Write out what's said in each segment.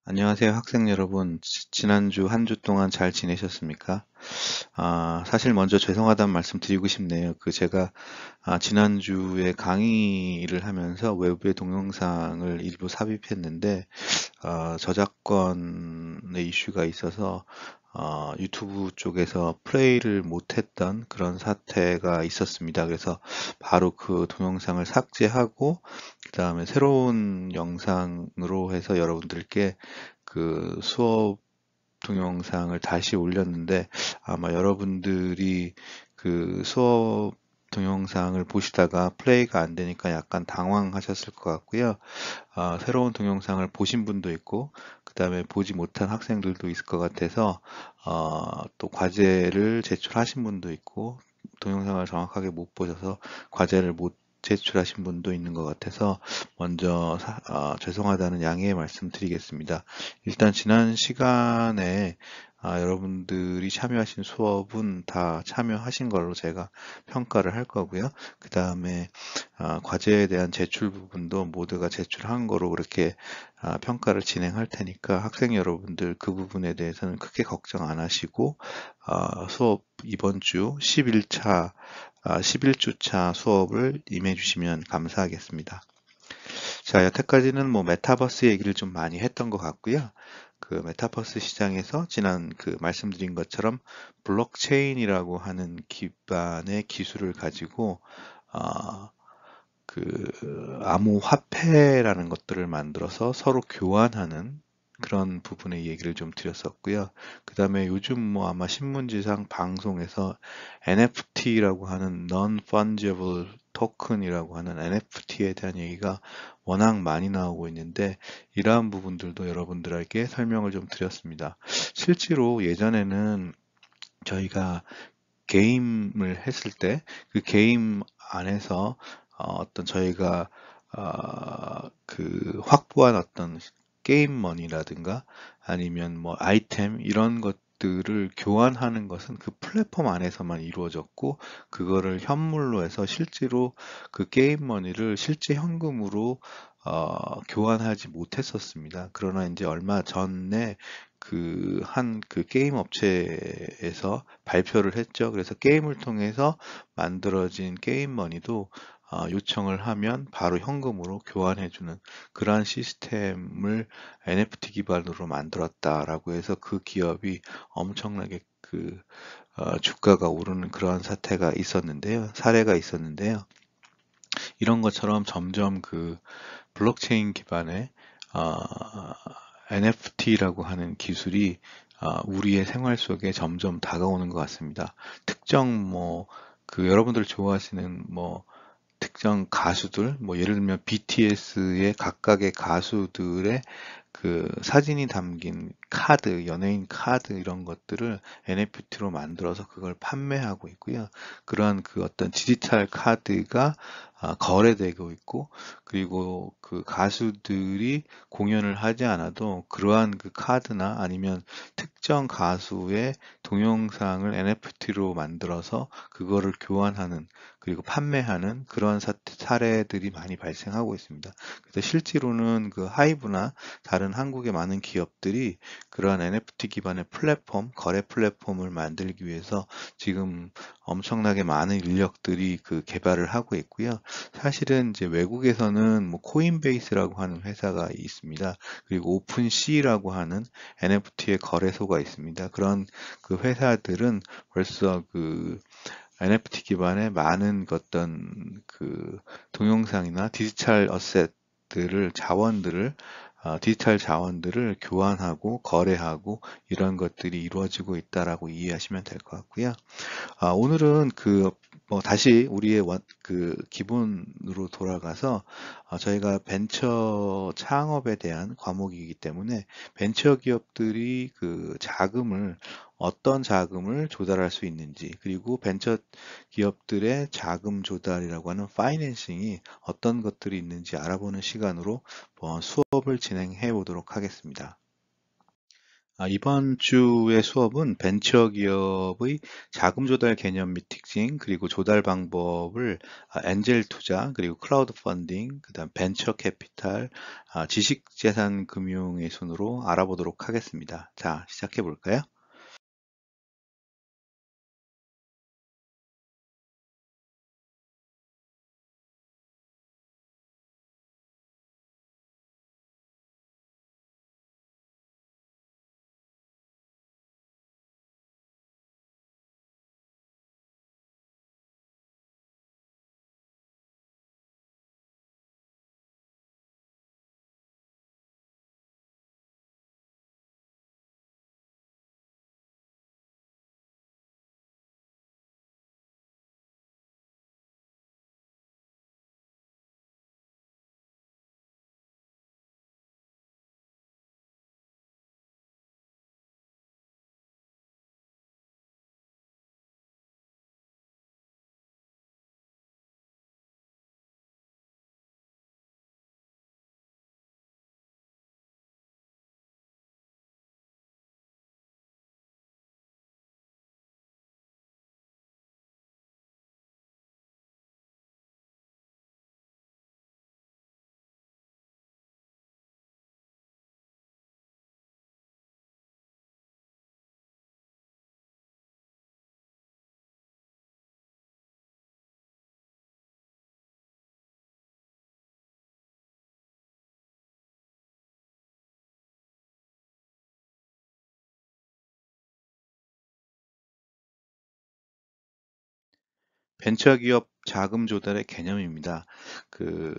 안녕하세요, 학생 여러분. 지난주 한 주 동안 잘 지내셨습니까? 사실 먼저 죄송하다는 말씀 드리고 싶네요. 제가 지난주에 강의를 하면서 외부의 동영상을 일부 삽입했는데 저작권의 이슈가 있어서 유튜브 쪽에서 플레이를 못했던 그런 사태가 있었습니다. 그래서 바로 그 동영상을 삭제하고 그 다음에 새로운 영상으로 해서 여러분들께 그 수업 동영상을 다시 올렸는데 아마 여러분들이 그 수업 동영상을 보시다가 플레이가 안 되니까 약간 당황하셨을 것 같고요. 새로운 동영상을 보신 분도 있고, 그 다음에 보지 못한 학생들도 있을 것 같아서, 또 과제를 제출하신 분도 있고, 동영상을 정확하게 못 보셔서 과제를 못 제출하신 분도 있는 것 같아서 먼저 죄송하다는 양해의 말씀 드리겠습니다. 일단 지난 시간에 여러분들이 참여하신 수업은 다 참여하신 걸로 제가 평가를 할 거고요. 그 다음에 과제에 대한 제출 부분도 모두가 제출한 거로 그렇게 평가를 진행할 테니까 학생 여러분들 그 부분에 대해서는 크게 걱정 안 하시고 수업 이번 주 11차 11주차 수업을 임해 주시면 감사하겠습니다. 자, 여태까지는 뭐 메타버스 얘기를 좀 많이 했던 것 같고요. 그 메타버스 시장에서 지난 그 말씀드린 것처럼 블록체인이라고 하는 기반의 기술을 가지고 어, 암호화폐라는 것들을 만들어서 서로 교환하는 그런 부분의 얘기를 좀 드렸었고요. 그 다음에 요즘 뭐 아마 신문지상 방송에서 NFT라고 하는 Non-Fungible Token이라고 하는 NFT에 대한 얘기가 워낙 많이 나오고 있는데 이러한 부분들도 여러분들에게 설명을 좀 드렸습니다. 실제로 예전에는 저희가 게임을 했을 때 그 게임 안에서 어떤 저희가 확보한 어떤 게임머니라든가 아니면 뭐 아이템 이런 것들을 교환하는 것은 그 플랫폼 안에서만 이루어졌고 그거를 현물로 해서 실제로 그 게임머니를 실제 현금으로 교환하지 못했었습니다. 그러나 이제 얼마 전에 그 게임 업체에서 발표를 했죠. 그래서 게임을 통해서 만들어진 게임 머니도 요청을 하면 바로 현금으로 교환해주는 그러한 시스템을 NFT 기반으로 만들었다라고 해서 그 기업이 엄청나게 주가가 오르는 그러한 사례가 있었는데요. 이런 것처럼 점점 블록체인 기반의 NFT라고 하는 기술이 우리의 생활 속에 점점 다가오는 것 같습니다. 특정 여러분들 좋아하시는 특정 가수들, 예를 들면 BTS의 각각의 가수들의 사진이 담긴 카드, 연예인 카드 이런 것들을 NFT로 만들어서 그걸 판매하고 있고요. 그러한 어떤 디지털 카드가 거래되고 있고, 그리고 그 가수들이 공연을 하지 않아도 그러한 그 카드나 아니면 특정 가수의 동영상을 NFT로 만들어서 그거를 교환하는 그리고 판매하는 그런 사례들이 많이 발생하고 있습니다. 그래서 실제로는 그 하이브나 다른 한국의 많은 기업들이 그러한 NFT 기반의 거래 플랫폼을 만들기 위해서 지금 엄청나게 많은 인력들이 개발을 하고 있고요. 사실은 이제 외국에서는 코인베이스라고 하는 회사가 있습니다. 그리고 오픈시라고 하는 NFT의 거래소가 있습니다. 그런 그 회사들은 벌써 NFT 기반의 많은 동영상이나 디지털 자원들을 교환하고 거래하고 이런 것들이 이루어지고 있다라고 이해하시면 될 것 같고요. 오늘은 다시 우리의 기본으로 돌아가서 저희가 벤처 창업에 대한 과목이기 때문에 벤처 기업들이 어떤 자금을 조달할 수 있는지, 그리고 벤처 기업들의 자금 조달이라고 하는 파이낸싱이 어떤 것들이 있는지 알아보는 시간으로 수업을 진행해 보도록 하겠습니다. 이번 주의 수업은 벤처기업의 자금 조달 개념 및 특징, 그리고 조달 방법을 엔젤 투자, 그리고 크라우드 펀딩, 그다음 벤처 캐피탈, 지식재산 금융의 순으로 알아보도록 하겠습니다. 자, 시작해 볼까요? 벤처기업 자금 조달의 개념입니다. 그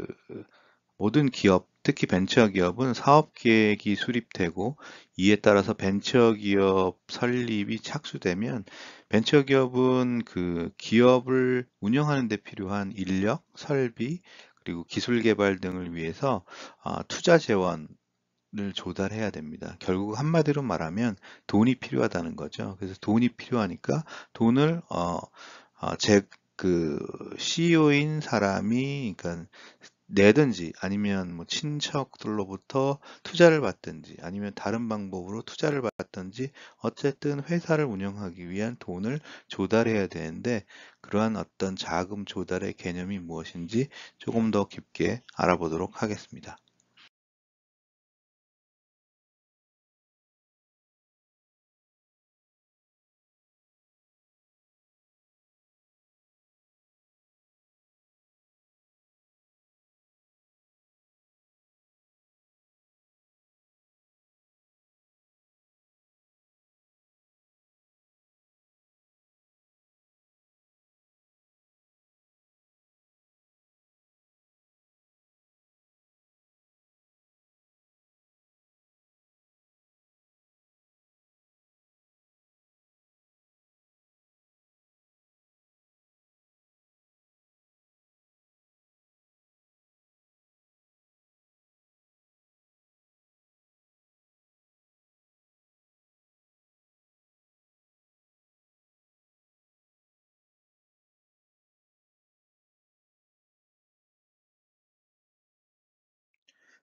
모든 기업, 특히 벤처기업은 사업 계획이 수립되고 이에 따라서 벤처기업 설립이 착수되면 벤처기업은 그 기업을 운영하는 데 필요한 인력, 설비, 그리고 기술 개발 등을 위해서 투자 재원을 조달해야 됩니다. 결국 한마디로 말하면 돈이 필요하다는 거죠. 그래서 돈이 필요하니까 돈을 그 CEO인 사람이 그러니까 내든지 아니면 뭐 친척들로부터 투자를 받든지 아니면 다른 방법으로 투자를 받든지 어쨌든 회사를 운영하기 위한 돈을 조달해야 되는데 그러한 어떤 자금 조달의 개념이 무엇인지 조금 더 깊게 알아보도록 하겠습니다.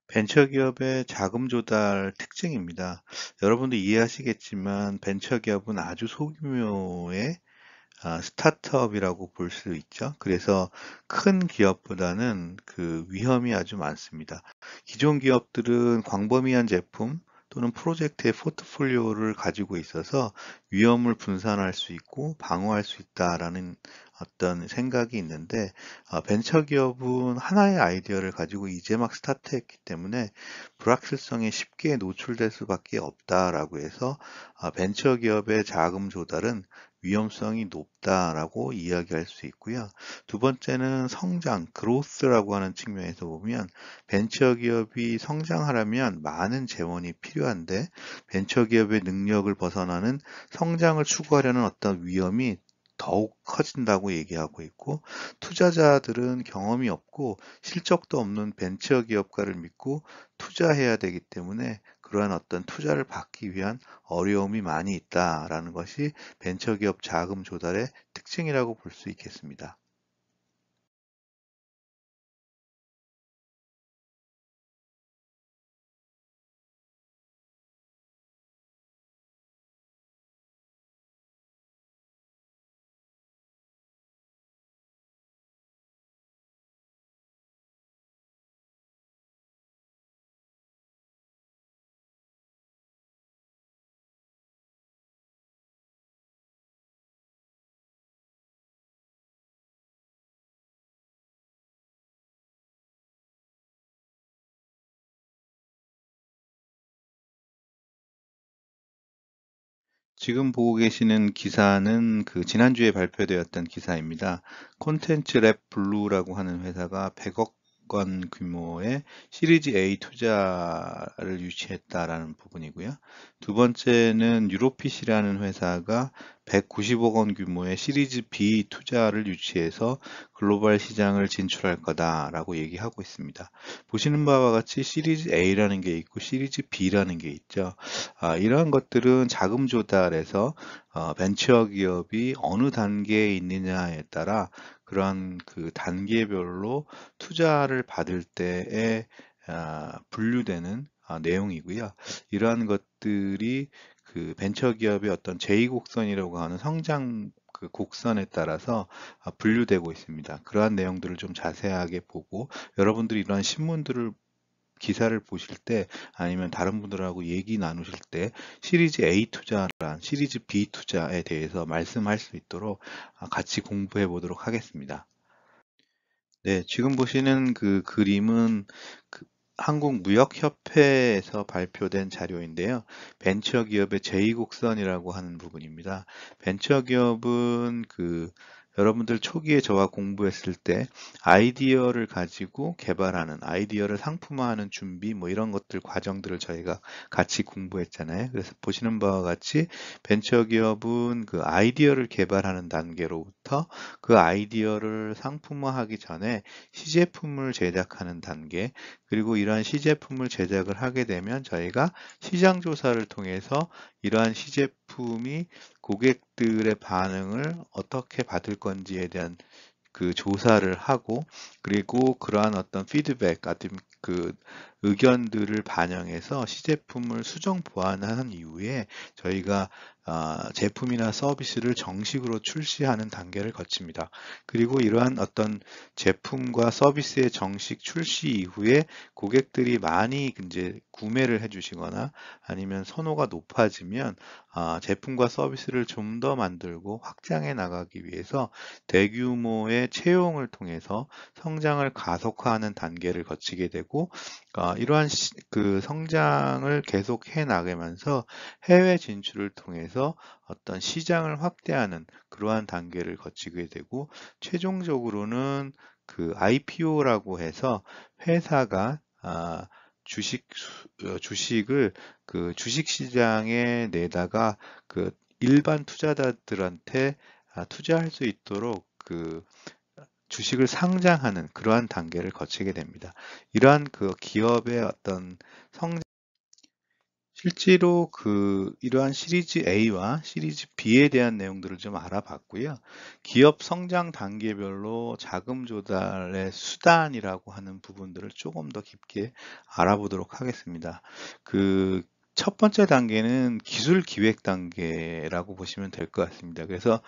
벤처기업의 자금 조달 특징입니다. 여러분도 이해하시겠지만 벤처기업은 아주 소규모의 스타트업이라고 볼 수 있죠. 그래서 큰 기업보다는 그 위험이 아주 많습니다. 기존 기업들은 광범위한 제품 또는 프로젝트의 포트폴리오를 가지고 있어서 위험을 분산할 수 있고 방어할 수 있다라는 어떤 생각이 있는데 벤처기업은 하나의 아이디어를 가지고 이제 막 스타트했기 때문에 불확실성에 쉽게 노출될 수밖에 없다라고 해서 벤처기업의 자금 조달은 위험성이 높다라고 이야기할 수 있고요. 두 번째는 성장, growth라고 하는 측면에서 보면 벤처기업이 성장하려면 많은 재원이 필요한데 벤처기업의 능력을 벗어나는 성장을 추구하려는 어떤 위험이 더욱 커진다고 얘기하고 있고 투자자들은 경험이 없고 실적도 없는 벤처기업가를 믿고 투자해야 되기 때문에 그러한 어떤 투자를 받기 위한 어려움이 많이 있다라는 것이 벤처기업 자금 조달의 특징이라고 볼 수 있겠습니다. 지금 보고 계시는 기사는 그 지난주에 발표되었던 기사입니다. 콘텐츠 랩 블루라고 하는 회사가 100억 원 규모의 시리즈 A 투자를 유치했다라는 부분이고요. 두 번째는 유로핏이라는 회사가 190억 원 규모의 시리즈 B 투자를 유치해서 글로벌 시장을 진출할 거다라고 얘기하고 있습니다. 보시는 바와 같이 시리즈 A라는 게 있고 시리즈 B라는 게 있죠. 이러한 것들은 자금 조달에서 벤처 기업이 어느 단계에 있느냐에 따라 그러한 그 단계별로 투자를 받을 때에 분류되는 내용이고요. 이러한 것들이 그 벤처 기업의 어떤 제2곡선이라고 하는 성장 그 곡선에 따라서 분류되고 있습니다. 그러한 내용들을 좀 자세하게 보고 여러분들이 이러한 신문들을 기사를 보실 때 아니면 다른 분들하고 얘기 나누실 때 시리즈 A 투자란 시리즈 B 투자에 대해서 말씀할 수 있도록 같이 공부해 보도록 하겠습니다. 네, 지금 보시는 그 그림은 그 한국무역협회에서 발표된 자료인데요. 벤처기업의 제2곡선이라고 하는 부분입니다. 벤처기업은 그 여러분들 초기에 저와 공부했을 때 아이디어를 가지고 개발하는, 아이디어를 상품화하는 준비, 뭐 이런 것들 과정들을 저희가 같이 공부했잖아요. 그래서 보시는 바와 같이 벤처기업은 그 아이디어를 개발하는 단계로부터 그 아이디어를 상품화하기 전에 시제품을 제작하는 단계, 그리고 이러한 시제품을 제작을 하게 되면 저희가 시장 조사를 통해서 이러한 시제품이 고객들의 반응을 어떻게 받을 건지에 대한 그 조사를 하고 그리고 그러한 어떤 피드백 같은 그 의견들을 반영해서 시제품을 수정 보완한 이후에 저희가 제품이나 서비스를 정식으로 출시하는 단계를 거칩니다. 그리고 이러한 어떤 제품과 서비스의 정식 출시 이후에 고객들이 많이 이제 구매를 해주시거나 아니면 선호가 높아지면 제품과 서비스를 좀 더 만들고 확장해 나가기 위해서 대규모의 채용을 통해서 성장을 가속화하는 단계를 거치게 되고 이러한 그 성장을 계속해 나가면서 해외 진출을 통해서 어떤 시장을 확대하는 그러한 단계를 거치게 되고 최종적으로는 그 IPO라고 해서 회사가 주식을 그 주식 시장에 내다가 그 일반 투자자들한테 투자할 수 있도록 그 주식을 상장하는 그러한 단계를 거치게 됩니다. 이러한 그 기업의 어떤 실제로 그 이러한 시리즈 A와 시리즈 B에 대한 내용들을 좀 알아봤고요. 기업 성장 단계별로 자금 조달의 수단이라고 하는 부분들을 조금 더 깊게 알아보도록 하겠습니다. 그 첫 번째 단계는 기술 기획 단계라고 보시면 될 것 같습니다. 그래서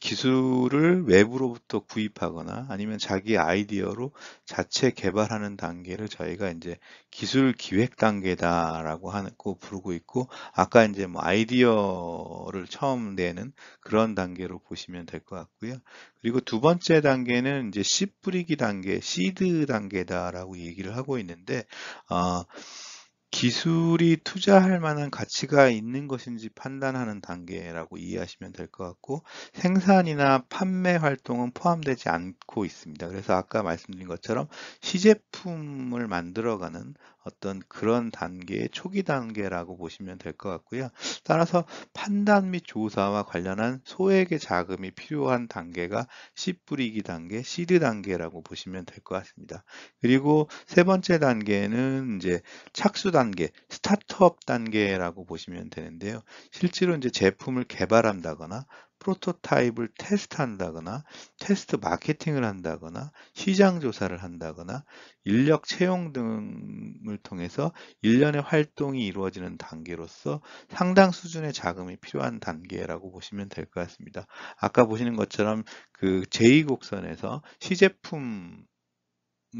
기술을 외부로부터 구입하거나 아니면 자기 아이디어로 자체 개발하는 단계를 저희가 이제 기술 기획 단계다라고 하고 부르고 있고 아까 이제 뭐 아이디어를 처음 내는 그런 단계로 보시면 될 것 같고요. 그리고 두 번째 단계는 이제 씨 뿌리기 단계, 시드 단계다라고 얘기를 하고 있는데 어, 기술이 투자할 만한 가치가 있는 것인지 판단하는 단계라고 이해하시면 될 것 같고 생산이나 판매 활동은 포함되지 않고 있습니다. 그래서 아까 말씀드린 것처럼 시제품을 만들어가는 어떤 그런 단계의 초기 단계라고 보시면 될 것 같고요. 따라서 판단 및 조사와 관련한 소액의 자금이 필요한 단계가 씨 뿌리기 단계, 시드 단계라고 보시면 될 것 같습니다. 그리고 세 번째 단계는 이제 착수 단계, 스타트업 단계라고 보시면 되는데요. 실제로 이제 제품을 개발한다거나 프로토타입을 테스트한다거나 테스트 마케팅을 한다거나 시장 조사를 한다거나 인력 채용 등을 통해서 일련의 활동이 이루어지는 단계로서 상당 수준의 자금이 필요한 단계라고 보시면 될 것 같습니다. 아까 보시는 것처럼 그 제2곡선에서 시제품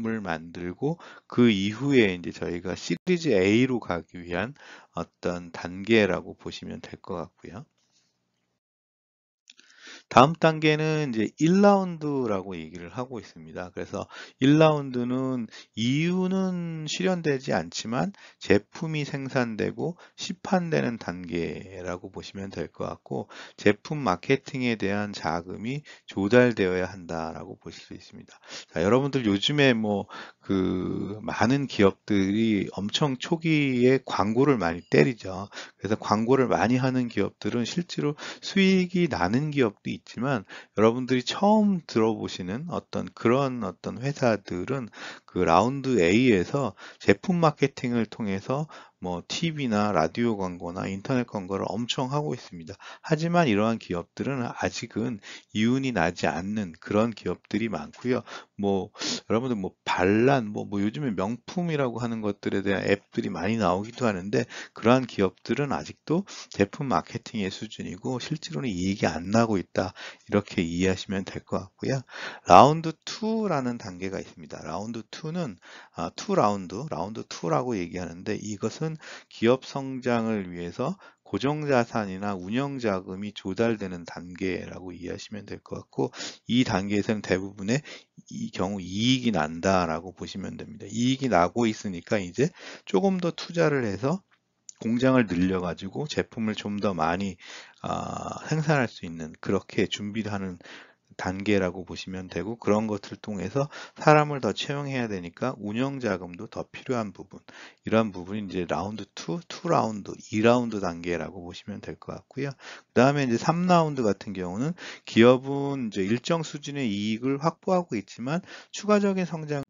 을 만들고 그 이후에 이제 저희가 시리즈 A로 가기 위한 어떤 단계라고 보시면 될 것 같고요. 다음 단계는 이제 1라운드라고 얘기를 하고 있습니다. 그래서 1라운드는 이유는 실현되지 않지만 제품이 생산되고 시판되는 단계라고 보시면 될 것 같고, 제품 마케팅에 대한 자금이 조달되어야 한다라고 보실 수 있습니다. 자, 여러분들 요즘에 뭐 많은 기업들이 엄청 초기에 광고를 많이 때리죠. 그래서 광고를 많이 하는 기업들은 실제로 수익이 나는 기업도 있지만, 여러분들이 처음 들어보시는 어떤 회사들은 그 라운드 A에서 제품 마케팅을 통해서 뭐 TV나 라디오 광고나 인터넷 광고를 엄청 하고 있습니다. 하지만 이러한 기업들은 아직은 이윤이 나지 않는 그런 기업들이 많고요. 뭐 여러분들 뭐 반란 뭐 요즘에 명품이라고 하는 것들에 대한 앱들이 많이 나오기도 하는데, 그러한 기업들은 아직도 제품 마케팅의 수준이고 실제로는 이익이 안 나고 있다, 이렇게 이해하시면 될 것 같고요. 라운드 2라는 단계가 있습니다. 라운드 2는 2라운드 2라고 얘기하는데, 이것은 기업 성장을 위해서 고정자산이나 운영자금이 조달되는 단계라고 이해하시면 될 것 같고, 이 단계에서는 대부분의 이 경우 이익이 난다라고 보시면 됩니다. 이익이 나고 있으니까 이제 조금 더 투자를 해서 공장을 늘려가지고 제품을 좀 더 많이 생산할 수 있는, 그렇게 준비를 하는 단계라고 보시면 되고, 그런 것을 통해서 사람을 더 채용해야 되니까 운영 자금도 더 필요한 부분, 이러한 부분이 이제 라운드 2, 2라운드, 2라운드 단계라고 보시면 될 것 같고요. 그 다음에 이제 3라운드 같은 경우는 기업은 이제 일정 수준의 이익을 확보하고 있지만 추가적인 성장,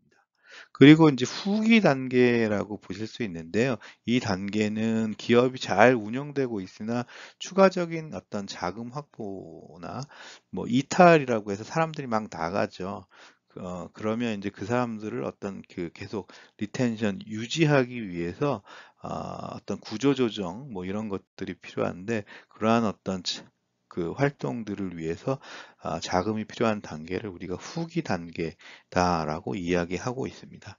그리고 이제 후기 단계라고 보실 수 있는데요. 이 단계는 기업이 잘 운영되고 있으나 추가적인 어떤 자금 확보나 뭐 이탈이라고 해서 사람들이 막 나가죠. 그러면 이제 그 사람들을 계속 리텐션 유지하기 위해서 어떤 구조조정 뭐 이런 것들이 필요한데, 그러한 그 활동들을 위해서 자금이 필요한 단계를 우리가 후기 단계다라고 이야기하고 있습니다.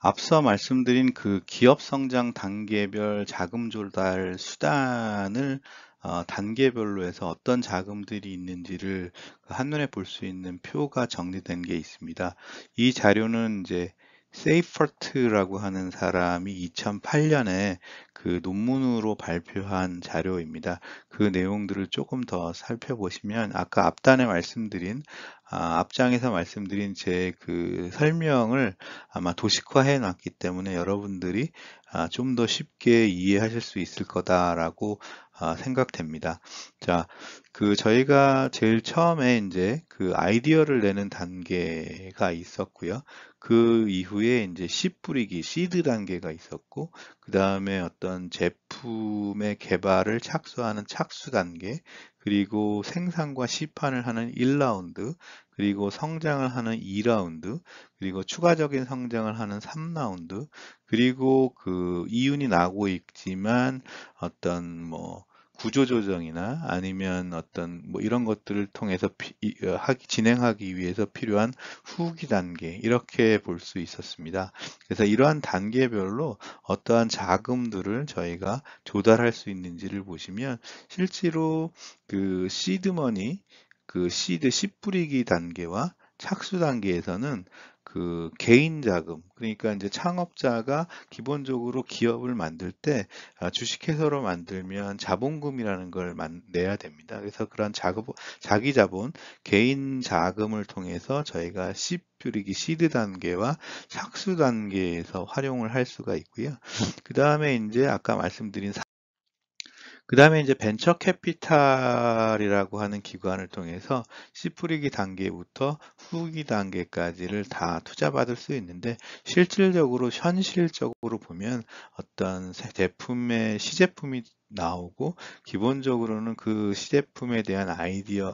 앞서 말씀드린 그 기업 성장 단계별 자금 조달 수단을 단계별로 해서 어떤 자금들이 있는지를 한눈에 볼 수 있는 표가 정리된 게 있습니다. 이 자료는 이제 세이퍼트라고 하는 사람이 2008년에 그 논문으로 발표한 자료입니다. 그 내용들을 조금 더 살펴보시면 아까 앞장에서 말씀드린 제 그 설명을 아마 도식화해 놨기 때문에 여러분들이 좀 더 쉽게 이해하실 수 있을 거다라고 생각됩니다. 자, 저희가 제일 처음에 이제 그 아이디어를 내는 단계가 있었고요. 그 이후에 이제 씨 뿌리기, 시드 단계가 있었고, 그 다음에 어떤 제품의 개발을 착수하는 착수 단계, 그리고 생산과 시판을 하는 1라운드, 그리고 성장을 하는 2라운드, 그리고 추가적인 성장을 하는 3라운드, 그리고 그 이윤이 나고 있지만 어떤 뭐 구조조정이나 아니면 어떤 뭐 이런 것들을 통해서 진행하기 위해서 필요한 후기 단계 이렇게 볼 수 있었습니다. 그래서 이러한 단계별로 어떠한 자금들을 저희가 조달할 수 있는지를 보시면 실제로 그 시드머니, 그 씨 뿌리기 단계와 착수 단계에서는 그 개인 자금, 그러니까 이제 창업자가 기본적으로 기업을 만들 때 주식회사로 만들면 자본금이라는 걸 내야 됩니다. 그래서 그런 자기 자본, 개인 자금을 통해서 저희가 씨 뿌리기 시드 단계와 착수 단계에서 활용을 할 수가 있고요. 그 다음에 이제 아까 말씀드린 그 다음에 이제 벤처 캐피탈이라고 하는 기관을 통해서 씨 뿌리기 단계부터 후기 단계까지를 다 투자받을 수 있는데 실질적으로 현실적으로 보면 어떤 제품의 시제품이 나오고 기본적으로는 그 시제품에 대한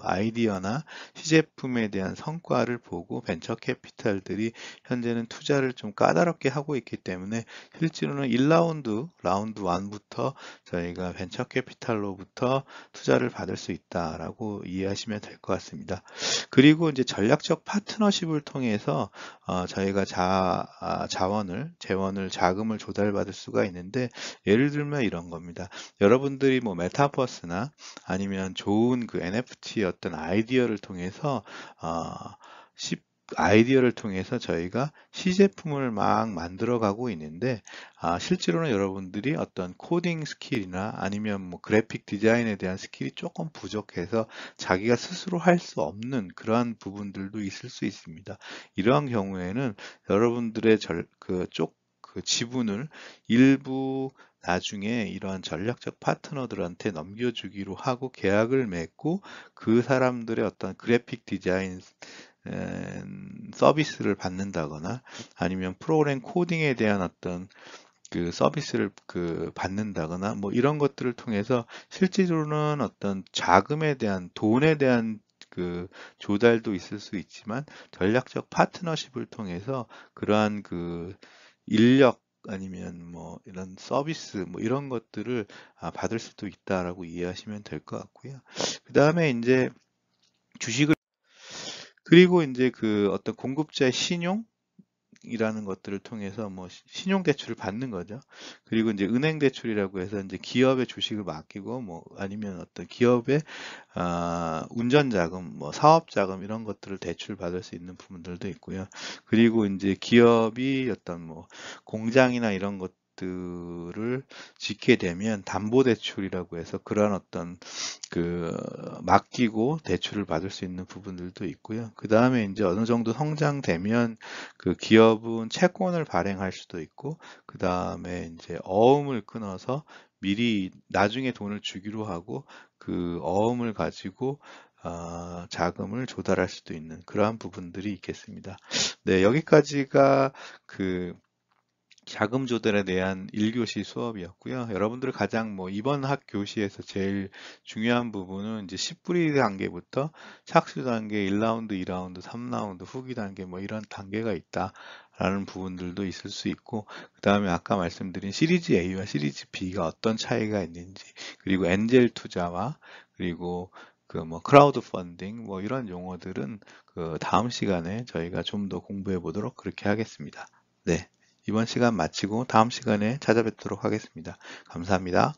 아이디어나 시제품에 대한 성과를 보고 벤처 캐피탈들이 현재는 투자를 좀 까다롭게 하고 있기 때문에 실제로는 1라운드, 라운드 1부터 저희가 벤처 캐피탈로부터 투자를 받을 수 있다라고 이해하시면 될 것 같습니다. 그리고 이제 전략적 파트너십을 통해서 저희가 재원을, 자금을 조달받을 수가 있는데 예를 들면 이런 겁니다. 여러분들이 뭐 메타버스나 아니면 좋은 그 NFT 어떤 아이디어를 통해서 어, 아이디어를 통해서 저희가 시제품을 막 만들어 가고 있는데 실제로는 여러분들이 어떤 코딩 스킬이나 아니면 뭐 그래픽 디자인에 대한 스킬이 조금 부족해서 자기가 스스로 할 수 없는 그러한 부분들도 있을 수 있습니다. 이러한 경우에는 여러분들의 그 지분을 일부 나중에 이러한 전략적 파트너들한테 넘겨주기로 하고 계약을 맺고 그 사람들의 어떤 그래픽 디자인 서비스를 받는다거나 아니면 프로그램 코딩에 대한 어떤 그 서비스를 받는다거나 뭐 이런 것들을 통해서 실질적으로는 어떤 자금에 대한 돈에 대한 그 조달도 있을 수 있지만 전략적 파트너십을 통해서 그러한 그 인력 아니면 뭐 이런 서비스 뭐 이런 것들을 받을 수도 있다라고 이해하시면 될 것 같고요. 그 다음에 이제 주식을 그리고 이제 그 어떤 공급자의 신용 이라는 것들을 통해서 뭐 신용 대출을 받는 거죠. 그리고 이제 은행 대출이라고 해서 이제 기업의 주식을 맡기고 뭐 아니면 어떤 기업의 운전 자금, 뭐 사업 자금 이런 것들을 대출 받을 수 있는 부분들도 있고요. 그리고 이제 기업이 어떤 뭐 공장이나 이런 것들을 짓게 되면 담보대출이라고 해서 그런 어떤 그 맡기고 대출을 받을 수 있는 부분들도 있고요. 그 다음에 이제 어느 정도 성장되면 그 기업은 채권을 발행할 수도 있고, 그 다음에 이제 어음을 끊어서 미리 나중에 돈을 주기로 하고 그 어음을 가지고 자금을 조달할 수도 있는 그러한 부분들이 있겠습니다. 네, 여기까지가 그 자금 조달에 대한 1교시 수업이었고요. 여러분들 가장 뭐 이번 학 교시에서 제일 중요한 부분은 이제 씨 뿌리 단계부터 착수 단계 1라운드, 2라운드, 3라운드, 후기 단계 뭐 이런 단계가 있다라는 부분들도 있을 수 있고 그 다음에 아까 말씀드린 시리즈 A와 시리즈 B가 어떤 차이가 있는지 그리고 엔젤 투자와 그리고 그 뭐 크라우드 펀딩 뭐 이런 용어들은 그 다음 시간에 저희가 좀 더 공부해 보도록 그렇게 하겠습니다. 네. 이번 시간 마치고 다음 시간에 찾아뵙도록 하겠습니다. 감사합니다.